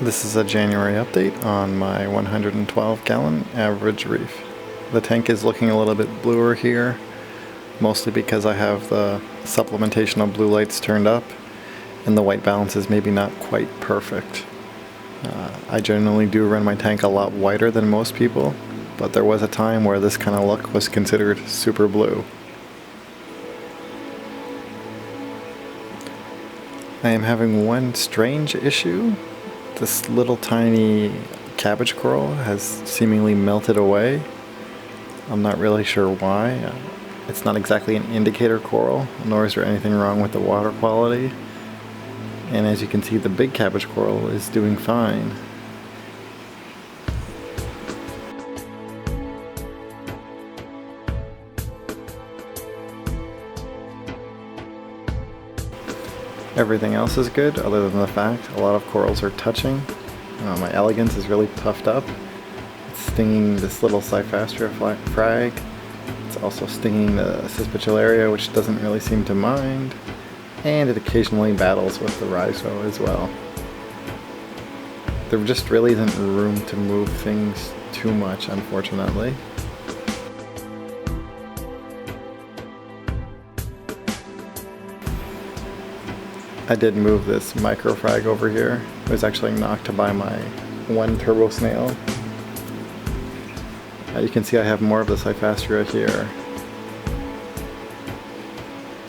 This is a January update on my 112 gallon average reef. The tank is looking a little bit bluer here, mostly because I have the supplementation of blue lights turned up and the white balance is maybe not quite perfect. I generally do run my tank a lot whiter than most people, but there was a time where this kind of look was considered super blue. I am having one strange issue. This little tiny cabbage coral has seemingly melted away. I'm not really sure why. It's not exactly an indicator coral, nor is there anything wrong with the water quality. And as you can see, the big cabbage coral is doing fine. Everything else is good, other than the fact a lot of corals are touching. My elegance is really puffed up. It's stinging this little SciFi frag. It's also stinging the Patchouli, which doesn't really seem to mind. And it occasionally battles with the rhizo as well. There just really isn't room to move things too much, unfortunately. I did move this Microfrag over here. It was actually knocked by my one turbo snail. You can see I have more of the SciFi Hysteria here.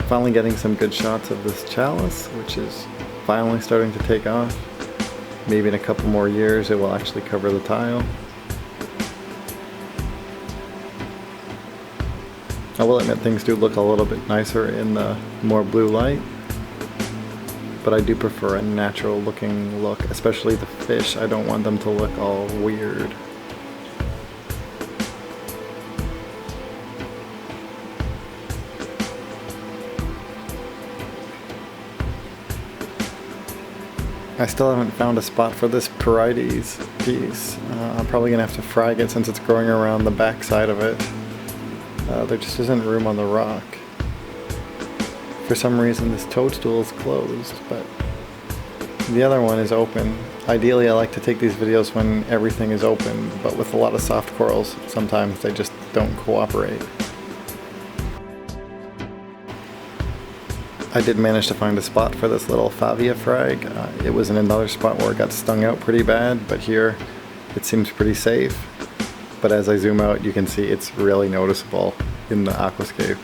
Finally getting some good shots of this Chalice, which is finally starting to take off. Maybe in a couple more years it will actually cover the tile. I will admit things do look a little bit nicer in the more blue light, but I do prefer a natural looking look, especially the fish. I don't want them to look all weird. I still haven't found a spot for this Parietes piece. I'm probably going to have to frag it since it's growing around the back side of it. There just isn't room on the rock. For some reason this Toadstool is closed, but the other one is open. Ideally I like to take these videos when everything is open, but with a lot of soft corals sometimes they just don't cooperate. I did manage to find a spot for this little viafrag. It was in another spot where it got stung out pretty bad, but here it seems pretty safe. But as I zoom out you can see it's really noticeable in the aquascape.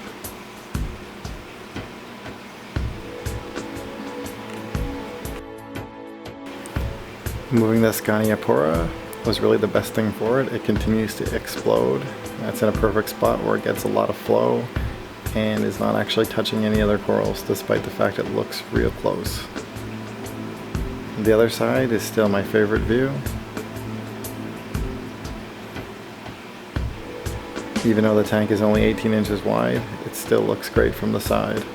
Moving the Scaniapora was really the best thing for it. It continues to explode. It's in a perfect spot where it gets a lot of flow and is not actually touching any other corals, despite the fact it looks real close. The other side is still my favorite view. Even though the tank is only 18 inches wide, it still looks great from the side.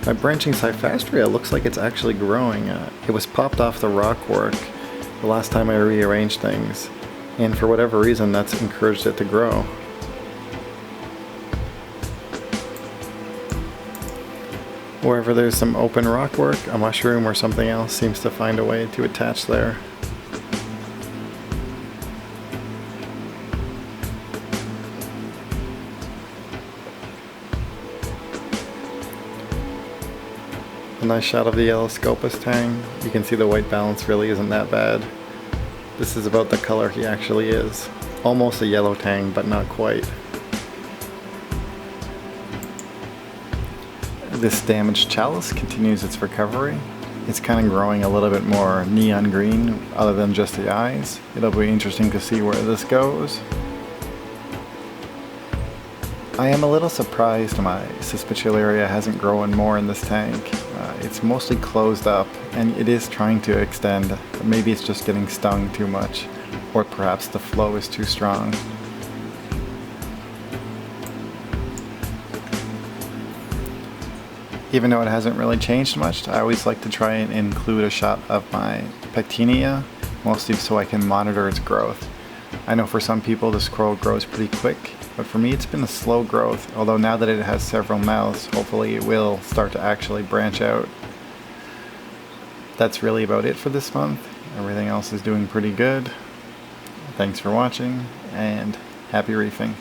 My branching SciFi Hysteria looks like it's actually growing. It was popped off the rock work the last time I rearranged things, and for whatever reason that's encouraged it to grow. Wherever there's some open rock work, a mushroom or something else seems to find a way to attach there. A nice shot of the yellow Scopus Tang. You can see the white balance really isn't that bad. This is about the color he actually is. Almost a yellow tang, but not quite. This damaged Chalice continues its recovery. It's kind of growing a little bit more neon green other than just the eyes. It'll be interesting to see where this goes. I am a little surprised my Patchouli hasn't grown more in this tank. It's mostly closed up and it is trying to extend. Maybe it's just getting stung too much, or perhaps the flow is too strong. Even though it hasn't really changed much, I always like to try and include a shot of my Pectinia mostly so I can monitor its growth. I know for some people this coral grows pretty quick, but for me it's been a slow growth, although now that it has several mouths, hopefully it will start to actually branch out. That's really about it for this month. Everything else is doing pretty good. Thanks for watching, and happy reefing.